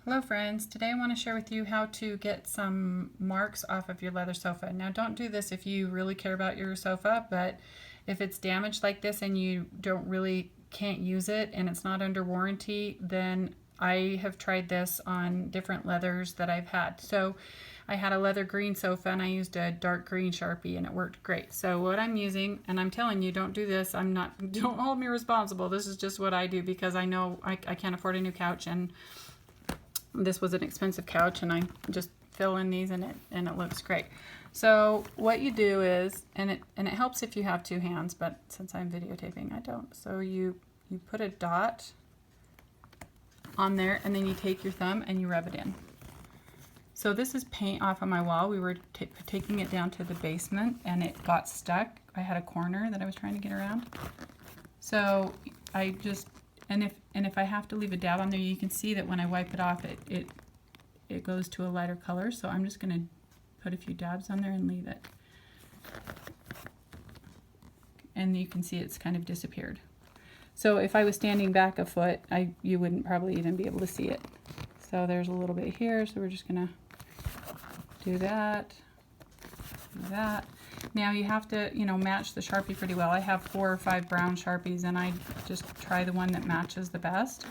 Hello friends, today I want to share with you how to get some marks off of your leather sofa. Now don't do this if you really care about your sofa, but if it's damaged like this and you can't use it and it's not under warranty, then I have tried this on different leathers that I've had. So I had a leather green sofa and I used a dark green Sharpie and it worked great. So what I'm using, and I'm telling you, don't do this, don't hold me responsible. This is just what I do because I know I can't afford a new couch, and this was an expensive couch, and I just fill in these and it looks great. So what you do is, and it helps if you have two hands, but since I'm videotaping I don't. So you put a dot on there and then you take your thumb and you rub it in. So this is paint off of my wall. We were taking it down to the basement and it got stuck. I had a corner that I was trying to get around. So I just, and if I have to leave a dab on there, you can see that when I wipe it off, it goes to a lighter color. So I'm just going to put a few dabs on there and leave it. And you can see it's kind of disappeared. So if I was standing back a foot, you wouldn't probably even be able to see it. So there's a little bit here, so we're just going to do that, do that. Now you have to, match the Sharpie pretty well. I have 4 or 5 brown Sharpies and I just try the one that matches the best.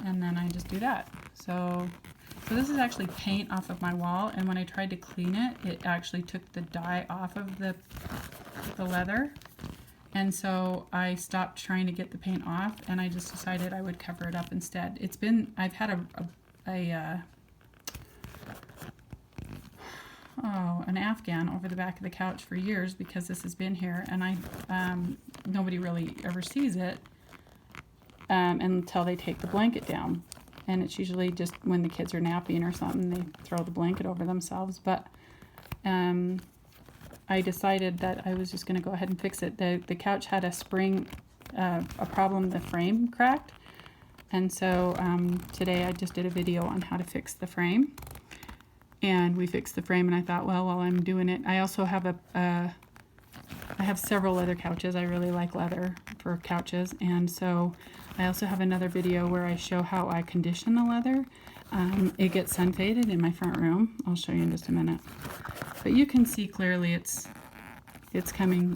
And then I just do that. So this is actually paint off of my wall, and when I tried to clean it, it actually took the dye off of the leather. And so I stopped trying to get the paint off and I just decided I would cover it up instead. I've had an Afghan over the back of the couch for years because this has been here, and nobody really ever sees it until they take the blanket down, and it's usually just when the kids are napping or something they throw the blanket over themselves. But I decided that I was just going to go ahead and fix it. The couch had a spring, a problem, the frame cracked, and so today I just did a video on how to fix the frame. And we fixed the frame, and I thought, well, while I'm doing it, I also have I have several leather couches. I really like leather for couches, and so I also have another video where I show how I condition the leather. It gets sun faded in my front room. I'll show you in just a minute. But you can see clearly it's coming,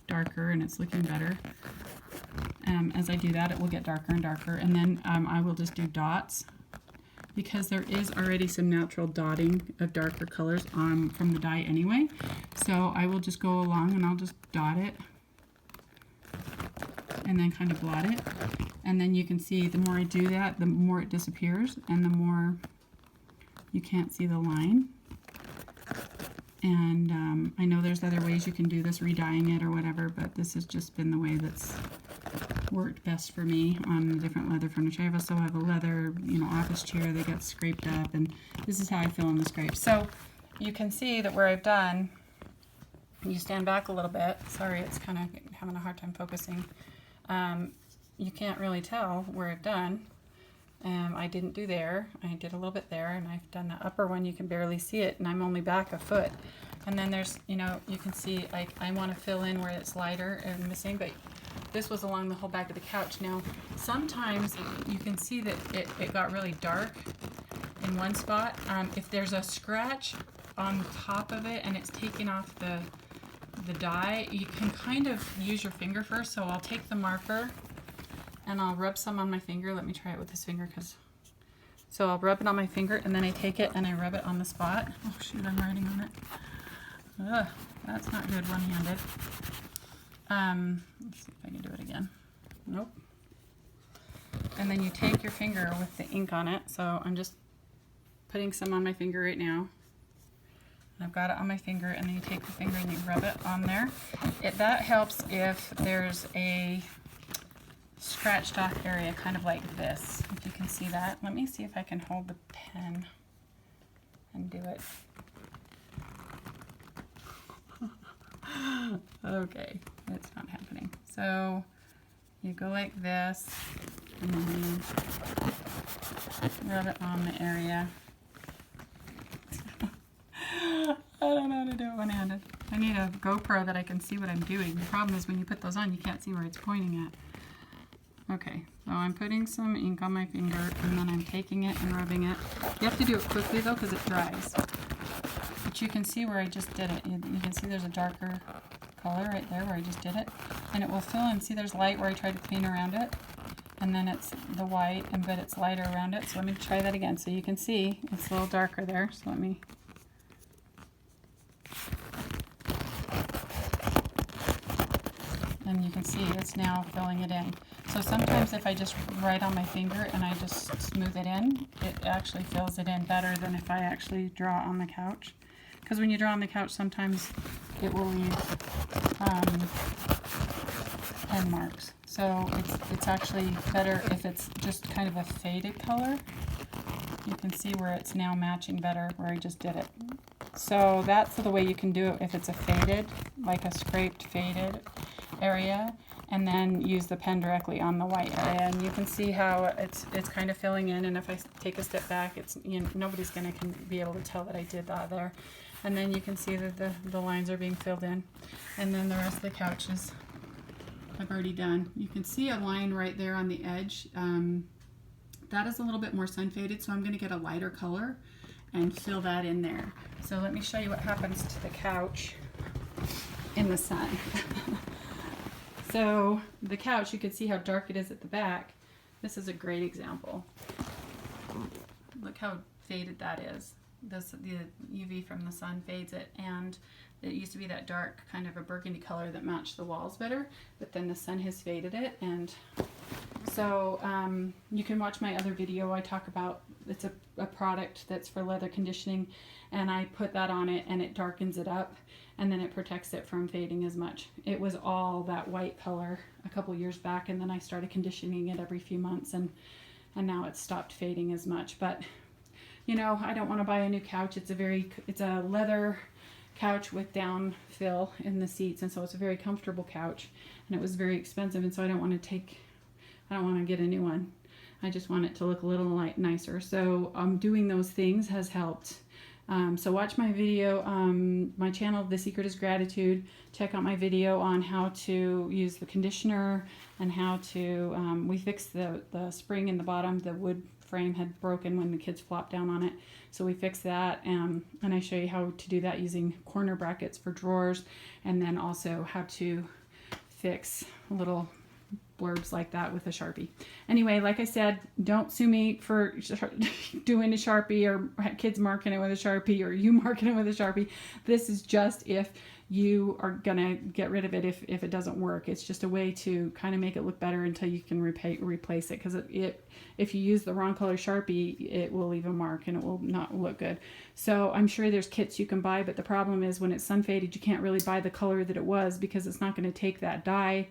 darker, and it's looking better. As I do that, it will get darker and darker, and then I will just do dots, because there is already some natural dotting of darker colors from the dye anyway. So I will just go along and I'll just dot it and then kind of blot it. And then you can see the more I do that, the more it disappears and the more you can't see the line. And I know there's other ways you can do this, re-dyeing it or whatever, but this has just been the way that's worked best for me on the different leather furniture. I also have a leather, office chair that got scraped up, and this is how I fill in the scrapes. So you can see that where I've done, you stand back a little bit. Sorry, it's kind of having a hard time focusing. You can't really tell where I've done. I didn't do there. I did a little bit there, and I've done the upper one. You can barely see it, and I'm only back a foot. And then there's, you can see I want to fill in where it's lighter and missing, but this was along the whole back of the couch. Now, sometimes you can see that it got really dark in one spot. If there's a scratch on the top of it and it's taking off the dye, you can kind of use your finger first. So I'll take the marker and I'll rub some on my finger. Let me try it with this finger, so I'll rub it on my finger and then I take it and I rub it on the spot. Oh shoot, I'm writing on it. Ugh, that's not good one-handed. Let's see if I can do it again. Nope. And then you take your finger with the ink on it. So I'm just putting some on my finger right now. And I've got it on my finger, and then you take the finger and you rub it on there. That helps if there's a scratched off area, kind of like this, if you can see that. Let me see if I can hold the pen and do it. Okay, it's not happening. So you go like this, and then you rub it on the area. I don't know how to do it one-handed. I need a GoPro that I can see what I'm doing. The problem is when you put those on, you can't see where it's pointing at. Okay, so I'm putting some ink on my finger and then I'm taking it and rubbing it. You have to do it quickly though because it dries. But you can see where I just did it. You can see there's a darker color right there where I just did it. And it will fill in. See there's light where I tried to clean around it. And then it's the white, but it's lighter around it. So let me try that again. So you can see it's a little darker there. So let me... And you can see it's now filling it in. So sometimes if I just write on my finger and I just smooth it in, it actually fills it in better than if I actually draw on the couch. Because when you draw on the couch, sometimes it will leave pen marks. So it's actually better if it's just kind of a faded color. You can see where it's now matching better where I just did it. So that's the way you can do it if it's a faded, like a scraped faded area, and then use the pen directly on the white area, and you can see how it's kind of filling in. And if I take a step back, it's, you know, nobody's going to be able to tell that I did that there. And then you can see that the lines are being filled in, and then the rest of the couches I've already done. You can see a line right there on the edge. That is a little bit more sun faded, so I'm going to get a lighter color and fill that in there. So let me show you what happens to the couch in the sun. So the couch, you can see how dark it is at the back. This is a great example. Look how faded that is. The UV from the sun fades it, and it used to be that dark kind of a burgundy color that matched the walls better, but then the sun has faded it. And so you can watch my other video. I talk about, it's a product that's for leather conditioning, and I put that on it and it darkens it up, and then it protects it from fading as much. It was all that white color a couple years back, and then I started conditioning it every few months, and now it's stopped fading as much. But you know, I don't want to buy a new couch. It's a leather couch with down fill in the seats, and so it's a very comfortable couch, and it was very expensive, and so I don't want to get a new one. I just want it to look a little nicer. So doing those things has helped. So watch my video, my channel, The Secret is Gratitude. Check out my video on how to use the conditioner and how to, we fixed the spring in the bottom. The wood frame had broken when the kids flopped down on it. So we fixed that, and I show you how to do that using corner brackets for drawers, and then also how to fix little blurbs like that with a Sharpie. Anyway, like I said, don't sue me for doing a Sharpie or kids marking it with a Sharpie or you marking it with a Sharpie. This is just if you are gonna get rid of it if it doesn't work. It's just a way to kind of make it look better until you can replace it, because if you use the wrong color Sharpie, it will leave a mark and it will not look good. So I'm sure there's kits you can buy, but the problem is when it's sun faded, you can't really buy the color that it was, because it's not going to take that dye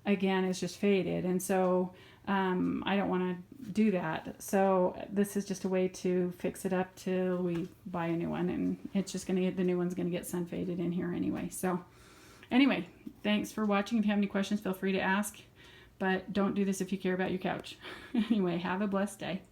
again. It's just faded, and so I don't want to do that. So this is just a way to fix it up till we buy a new one, and it's just gonna get, the new one's gonna get sun faded in here anyway. So anyway, thanks for watching. If you have any questions, feel free to ask, but don't do this if you care about your couch. Anyway, have a blessed day.